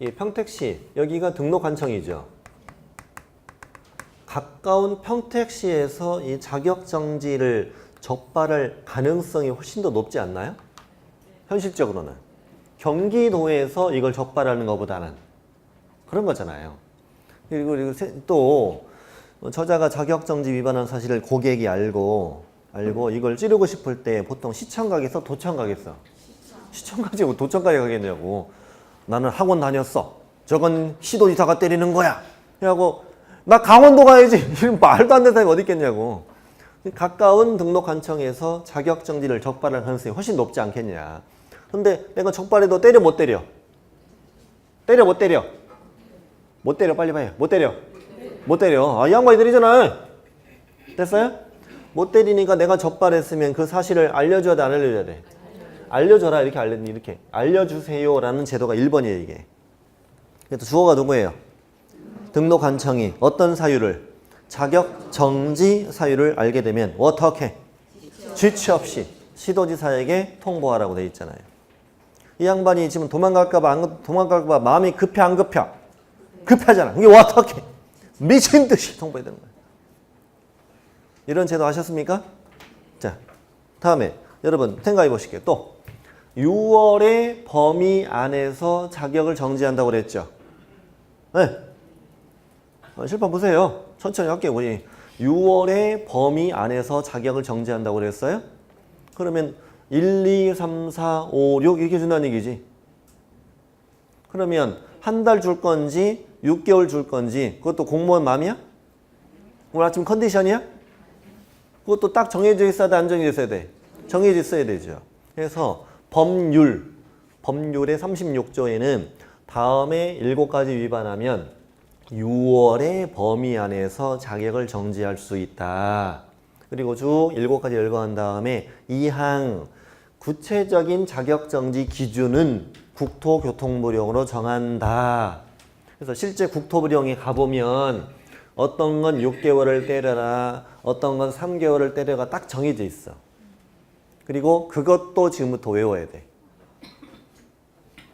이 평택시 여기가 등록관청이죠. 가까운 평택시에서 이 자격정지를 적발할 가능성이 훨씬 더 높지 않나요? 현실적으로는. 경기도에서 이걸 적발하는 것보다는 그런 거잖아요. 그리고 또 저자가 자격정지 위반한 사실을 고객이 알고 이걸 찌르고 싶을 때 보통 시청 가겠어? 도청 가겠어? 시청 가지 뭐 도청 가겠냐고. 나는 학원 다녔어. 저건 시도지사가 때리는 거야. 하고 나 강원도 가야지. 이런 말도 안 되는 사람이 어디 있겠냐고. 가까운 등록관청에서 자격정지를 적발할 가능성이 훨씬 높지 않겠냐. 근데 내가 적발해도 때려 못 때려? 때려 못 때려? 못 때려 빨리 봐요. 못 때려? 못 때려. 아, 이 양반이 때리잖아. 됐어요? 못 때리니까 내가 적발했으면 그 사실을 알려줘야 돼, 안 알려줘야 돼? 알려줘라. 이렇게 알려주세요라는 제도가 1번이에요 이게. 그래서 주어가 누구예요? 등록관청이 어떤 사유를? 자격정지 사유를 알게 되면 어떻게? 지체 없이 시도지사에게 통보하라고 돼 있잖아요. 이 양반이 지금 도망갈까봐 마음이 급해 안 급해? 급하잖아. 이게 어떻게? 미친 듯이 통보해야 되는 거예요. 이런 제도 아셨습니까? 자, 다음에 여러분 생각해 보실게요. 또 6월의 범위 안에서 자격을 정지한다고 그랬죠. 네. 실판 보세요. 천천히 할게요. 우리 6월의 범위 안에서 자격을 정지한다고 그랬어요. 그러면 1, 2, 3, 4, 5, 6 이렇게 준다는 얘기지. 그러면 한 달 줄 건지 6개월 줄 건지 그것도 공무원 마음이야? 오늘 아침 컨디션이야? 그것도 딱 정해져 있어야 돼, 안 정해져 있어야 돼? 정해져 있어야 되죠. 그래서 법률의 36조에는 다음에 7가지 위반하면 6월의 범위 안에서 자격을 정지할 수 있다. 그리고 쭉 7가지 열거한 다음에 2항 구체적인 자격정지 기준은 국토교통부령으로 정한다. 그래서 실제 국토부령에 가보면 어떤 건 6개월을 때려라, 어떤 건 3개월을 때려가 딱 정해져 있어. 그리고 그것도 지금부터 외워야 돼.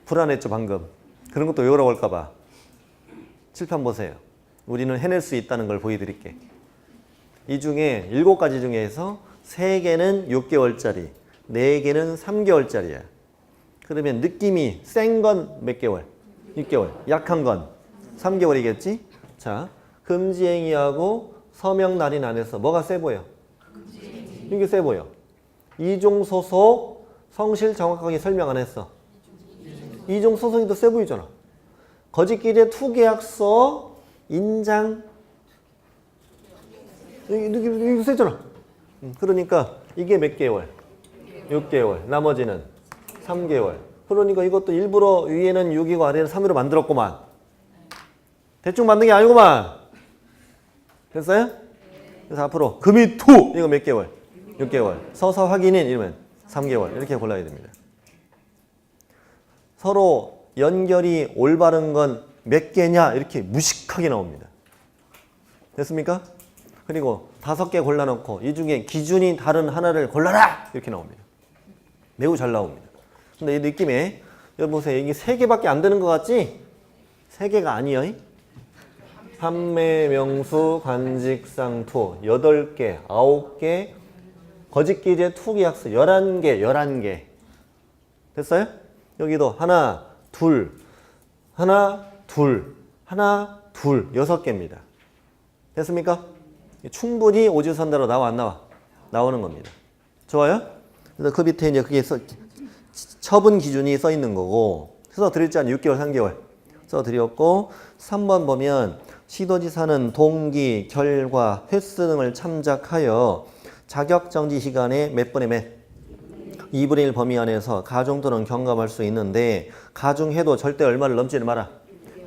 불안했죠 방금. 그런 것도 외우라고 할까 봐. 칠판 보세요. 우리는 해낼 수 있다는 걸 보여드릴게. 이 중에 7가지 중에서 3개는 6개월짜리, 4개는 3개월짜리야. 그러면 느낌이 센 건 몇 개월? 6개월. 약한 건 3개월이겠지? 자, 금지행위하고 서명 날인 안에서 뭐가 세 보여? 이게 세 보여. 이종 소속 성실 정확하게 설명 안 했어. 이종 소속이 더 세 보이잖아. 거짓기재 투계약서 인장 이게 세잖아. 그러니까 이게 몇 개월? 6개월. 나머지는 3개월. 그러니까 이것도 일부러 위에는 6이고 아래는 3으로 만들었구만. 대충 만든 게 아니구만. 됐어요? 그래서 앞으로 금이 투 이거 몇 개월? 6개월. 서서 확인인 이러면 3개월. 이렇게 골라야 됩니다. 서로 연결이 올바른 건 몇 개냐 이렇게 무식하게 나옵니다. 됐습니까? 그리고 5개 골라놓고 이 중에 기준이 다른 하나를 골라라 이렇게 나옵니다. 매우 잘 나옵니다. 근데 이 느낌에 여기 보세요. 이게 3개밖에 안 되는 것 같지? 3개가 아니에요. 판매, 명수, 관직상, 투 8개, 9개, 거짓기재, 투기약수 11개. 됐어요? 여기도 하나, 둘, 6개입니다. 됐습니까? 충분히 오지선다로 나와 안 나와? 나오는 겁니다. 좋아요? 그래서 그 밑에 이제 그게 처분 기준이 써 있는 거고 써드렸잖아요. 6개월, 3개월 써드렸고 3번 보면 시도지사는 동기, 결과, 횟수 등을 참작하여 자격정지 시간의 몇 분의 몇? 2분의 1 범위 안에서 가중 또는 경감할 수 있는데 가중해도 절대 얼마를 넘지는 마라.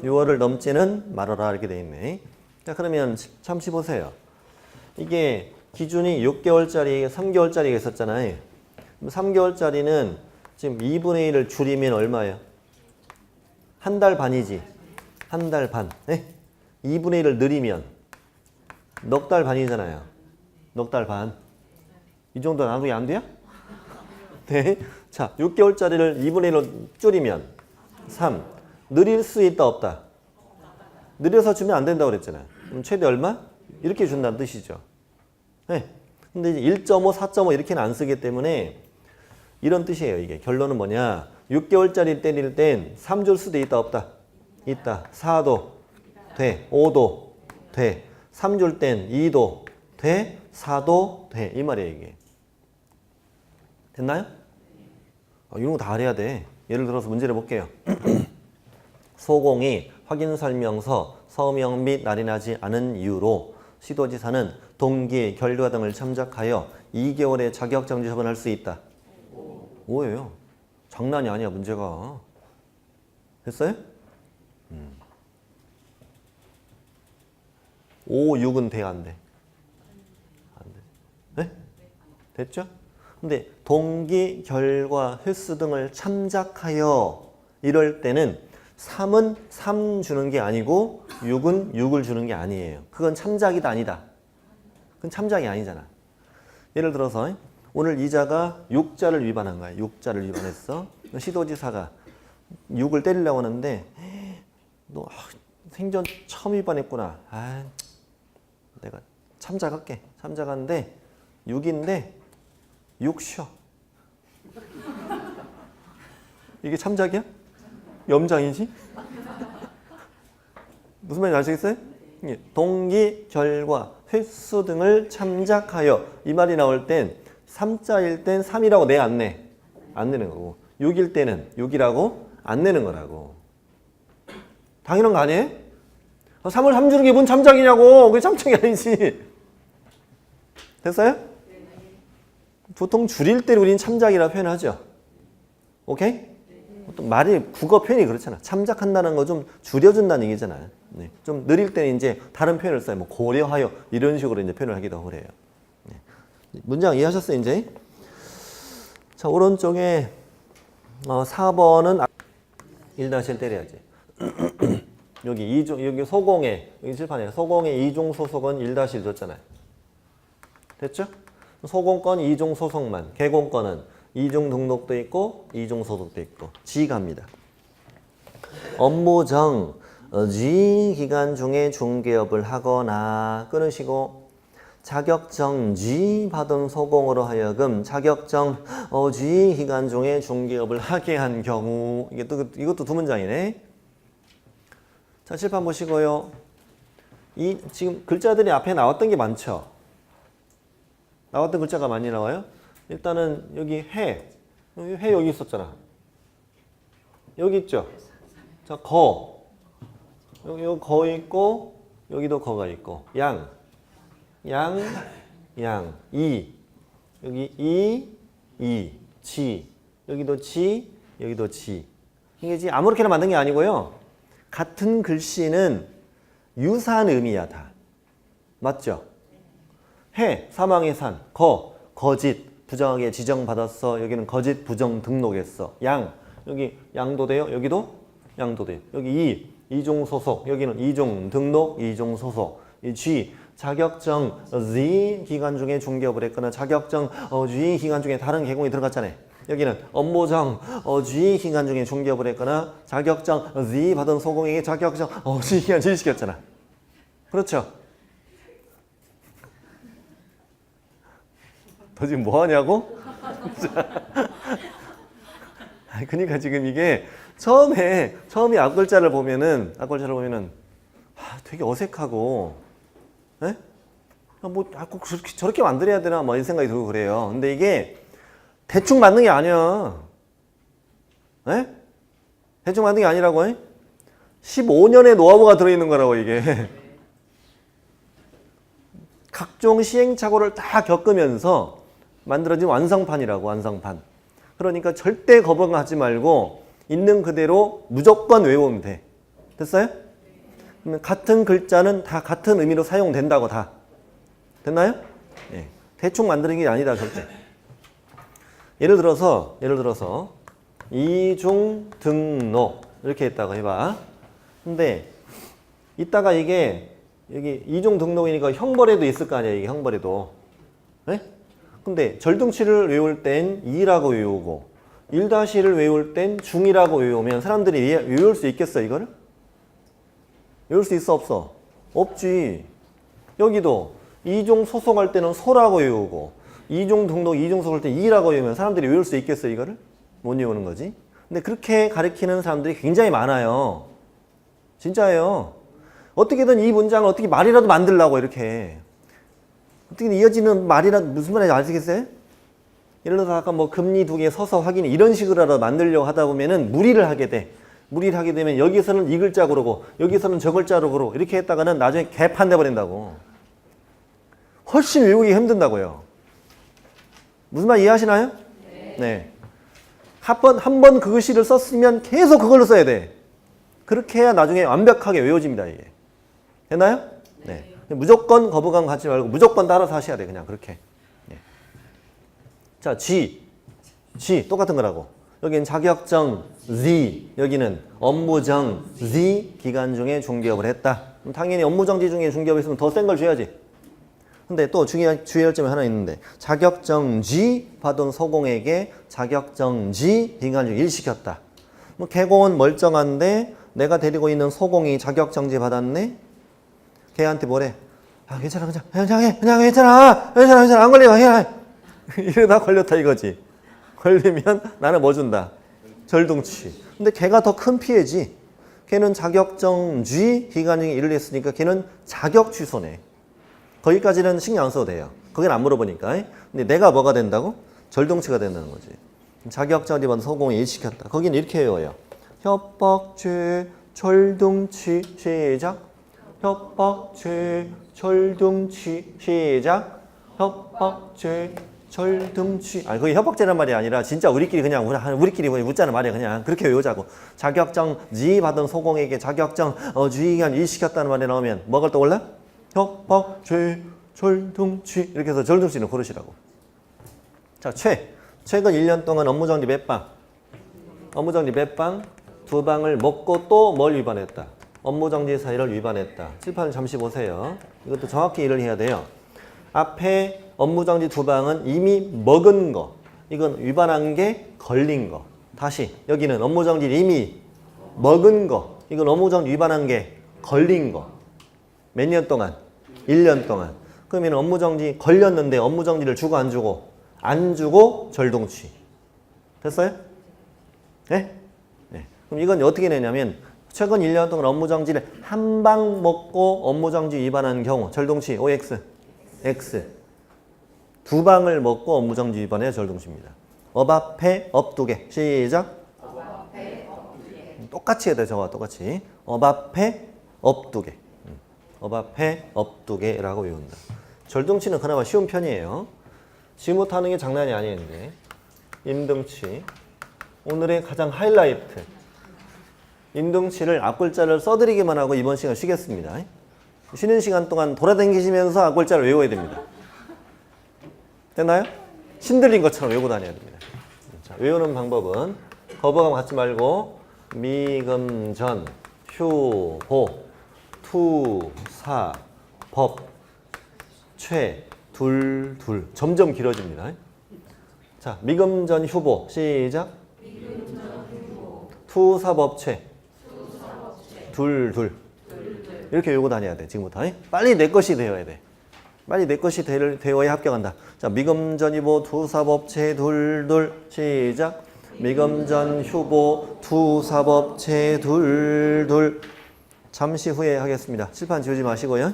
6월을 넘지는 말아라 이렇게 돼 있네. 자 그러면 잠시 보세요. 이게 기준이 6개월짜리, 3개월짜리가 있었잖아요. 3개월짜리는 지금 2분의 1을 줄이면 얼마예요? 한 달 반이지. 한 달 반. 네? 2분의 1을 늘리면 넉 달 반이잖아요. 넉 달 반. 이 정도 나누기 안 돼요? 네. 자, 6개월짜리를 2분의 1로 줄이면 3. 늘릴 수 있다 없다? 늘려서 주면 안 된다고 그랬잖아요. 그럼 최대 얼마? 이렇게 준다는 뜻이죠. 네. 근데 이제 1.5, 4.5 이렇게는 안 쓰기 때문에 이런 뜻이에요. 이게 결론은 뭐냐? 6개월짜리 때릴 땐 3 줄 수도 있다 없다? 있다. 4도 돼. 5도 돼. 3 줄 땐 2도 돼. 4도 돼. 이 말이에요 이게. 됐나요? 이런 거 다 알아야 돼. 예를 들어서 문제를 볼게요. 소공이 확인설명서 서명 및 날인하지 않은 이유로 시도지사는 동기, 결과 등을 참작하여 2개월의 자격정지 처분할 수 있다. 5예요. 장난이 아니야 문제가. 됐어요? 5, 6은 돼 안 돼? 안 돼. 네? 됐죠? 근데 동기, 결과, 횟수 등을 참작하여 이럴 때는 3은 3 주는 게 아니고 6은 6을 주는 게 아니에요. 그건 참작이다 아니다. 그건 참작이 아니잖아. 예를 들어서 오늘 이자가 6자를 위반한 거야. 6자를 위반했어. 시도지사가 6을 때리려고 하는데 너 생전 처음 위반했구나. 내가 참작할게. 참작하는데 6인데 6 쉬어. 이게 참작이야? 염장이지? 무슨 말인지 아시겠어요? 동기, 결과, 횟수 등을 참작하여 이 말이 나올 땐 3자일 땐 3이라고 내 안 내? 안 내는 거고 6일 때는 6이라고 안 내는 거라고. 당연한 거 아니에요? 3을 3 주는 게 뭔 참작이냐고. 그게 참작이 아니지. 됐어요? 보통 줄일 때 우리는 참작이라고 표현하죠. 오케이? 보통 말이 국어 표현이 그렇잖아. 참작한다는 거 좀 줄여준다는 얘기잖아요. 네. 좀 느릴 때는 이제 다른 표현을 써요. 뭐 고려하여 이런 식으로 이제 표현을 하기도 하고 그래요. 네. 문장 이해하셨어요, 이제? 자, 오른쪽에 4번은 1-1 때려야지. 여기 여기 소공의 여기 칠판에 소공의 2종 소속은 1-1 줬잖아요. 됐죠? 소공권 2종 소속만, 개공권은 2종 등록도 있고 2종 소속도 있고 지갑니다. 업무정 지 기간 중에 중개업을 하거나 끊으시고 자격정지 받은 소공으로 하여금 자격정 지 기간 중에 중개업을 하게 한 경우 이것도 두 문장이네. 자, 칠판 보시고요. 지금 글자들이 앞에 나왔던 게 많죠. 나왔던 글자가 많이 나와요. 일단은 여기 해 여기 있었잖아. 여기 있죠. 자, 여기 거 있고 여기도 거가 있고 양, 이 여기 이 지. 여기도 지, 여기도 지. 이게 지금 아무렇게나 만든 게 아니고요. 같은 글씨는 유사한 의미야, 다. 맞죠? 해, 사망의 산. 거, 거짓. 부정하게 지정받았어. 여기는 거짓 부정 등록했어. 양, 여기 양도 돼요. 여기도 양도 돼요. 여기 이종 소속. 여기는 이종 등록, 이종 소속. 이 G, 자격증 Z 기간 중에 중개업을 했거나 자격증 G 기간 중에 다른 개공이 들어갔잖아요. 여기는 업무정 G 기간 중에 중개업을 했거나 자격증 Z 받은 소공에게 자격증 G 기간 지시켰잖아. 그렇죠? 너 지금 뭐 하냐고? 그러니까 지금 이게 처음에 앞글자를 보면은 되게 어색하고, 예? 꼭 저렇게 만들어야 되나 뭐 이 생각이 들고 그래요. 근데 이게 대충 만든 게 아니야. 예? 대충 만든 게 아니라고. 15년의 노하우가 들어있는 거라고 이게. 각종 시행착오를 다 겪으면서 만들어진 완성판이라고, 완성판. 그러니까 절대 거부하지 말고 있는 그대로 무조건 외우면 돼. 됐어요? 그러면 같은 글자는 다 같은 의미로 사용된다고 다. 됐나요? 네. 대충 만드는 게 아니다, 절대. 예를 들어서 이중 등록 이렇게 했다고 해봐. 근데 이따가 이게 여기 이중 등록이니까 형벌에도 있을 거 아니야, 이게 형벌에도. 네? 근데 절등치를 외울 땐 2라고 외우고 1-를 외울 땐 중이라고 외우면 사람들이 외울 수 있겠어, 이거를? 외울 수 있어, 없어? 없지. 여기도 이종 소송할 때는 소라고 외우고 이종 등록, 이종 소송할 때 2라고 외우면 사람들이 외울 수 있겠어, 이거를? 못 외우는 거지. 근데 그렇게 가르치는 사람들이 굉장히 많아요. 진짜예요. 어떻게든 이 문장을 어떻게 말이라도 만들려고 이렇게. 어떻게든 이어지는 말이라도 무슨 말인지 아시겠어요? 예를 들어서 아까 뭐 금리 두 개 서서 확인해 이런 식으로라도 만들려고 하다 보면은 무리를 하게 돼. 무리를 하게 되면 여기서는 이 글자 그러고 여기서는 저 글자로 그러고 이렇게 했다가는 나중에 개판 돼버린다고. 훨씬 외우기 힘든다고요. 무슨 말 이해하시나요? 네. 한 번 그 글씨를 썼으면 계속 그걸로 써야 돼. 그렇게 해야 나중에 완벽하게 외워집니다, 이게. 됐나요? 네. 무조건 거부감 갖지 말고 무조건 따라서 하셔야 돼, 그냥 그렇게. 네. 자, G 똑같은 거라고. 여기는 자격증 Z, 여기는 업무정 Z 기간 중에 중개업을 했다. 그럼 당연히 업무정지 중에 중개업을 했으면 더 센 걸 줘야지. 근데 또 주의할 점이 하나 있는데 자격증 G 받은 소공에게 자격증 G 기간 중에 일시켰다. 뭐 개공은 멀쩡한데 내가 데리고 있는 소공이 자격정지 받았네? 걔한테 뭐래? 아, 괜찮아. 안 걸려. 이러다 걸렸다 이거지. 걸리면 나는 뭐 준다? 절등치. 근데 걔가 더 큰 피해지. 걔는 자격정지 기간 중에 일을 했으니까 걔는 자격 취소네. 거기까지는 신경 안 써도 돼요. 거긴 안 물어보니까. 근데 내가 뭐가 된다고? 절등치가 된다는 거지. 자격정지 받은 소공이 일시켰다. 거긴 이렇게 외워요. 협박죄, 절등치, 시작. 협박죄, 절등치, 시작. 협박죄, 절등치. 아니, 그게 협박죄란 말이 아니라 진짜 우리끼리 묻자는 말이야. 그냥 그렇게 외우자고. 자격증 G 받은 소공에게 자격증 G 기간 일시켰다는 말이 나오면 뭐가 떠올라? 협박죄, 절등치. 이렇게 해서 절등치는 고르시라고. 자, 최근 1년 동안 업무정지 몇 방? 업무정지 몇 방? 2방을 먹고 또 뭘 위반했다? 업무정지 사유를 위반했다. 칠판을 잠시 보세요. 이것도 정확히 일을 해야 돼요. 앞에 업무정지 2방은 이미 먹은 거. 이건 위반한 게 걸린 거. 다시 여기는 업무정지 이미 먹은 거. 이건 업무정지 위반한 게 걸린 거. 몇 년 동안? 1년 동안. 그러면 업무정지 걸렸는데 업무정지를 주고 안 주고? 안 주고 절등치. 됐어요? 네? 네. 그럼 이건 어떻게 내냐면 최근 1년 동안 업무정지를 한 방 먹고 업무정지 위반한 경우 절등치 OX, X. 2방을 먹고 업무정지 위반해 절등치입니다. 업 앞에 업 2개. 시작. 업 앞에 업 2개. 똑같이 해야 돼, 저와 똑같이. 업 앞에 업 2개. 업 앞에 업 2개라고 외운다. 절등치는 그나마 쉬운 편이에요. 지금 못하는 게 장난이 아니었는데 임등치. 오늘의 가장 하이라이트. 임등치를 앞글자를 써드리기만 하고 이번 시간 쉬겠습니다. 쉬는 시간 동안 돌아다니시면서 앞글자를 외워야 됩니다. 됐나요? 신들린 것처럼 외우고 다녀야 됩니다. 자, 외우는 방법은 거부감 갖지 말고 미금전, 휴보, 투, 사, 법, 최, 둘, 둘. 점점 길어집니다. 자, 미금전, 휴보. 시작. 투, 사, 법, 최. 둘, 둘. 이렇게 외우고 다녀야 돼, 지금부터. 빨리 내 것이 되어야 돼. 빨리 내 것이 되어야 합격한다. 자, 미금전이보 투사법체 둘둘. 시작. 미금전 휴보 투사법체 둘둘. 잠시 후에 하겠습니다. 칠판 지우지 마시고요.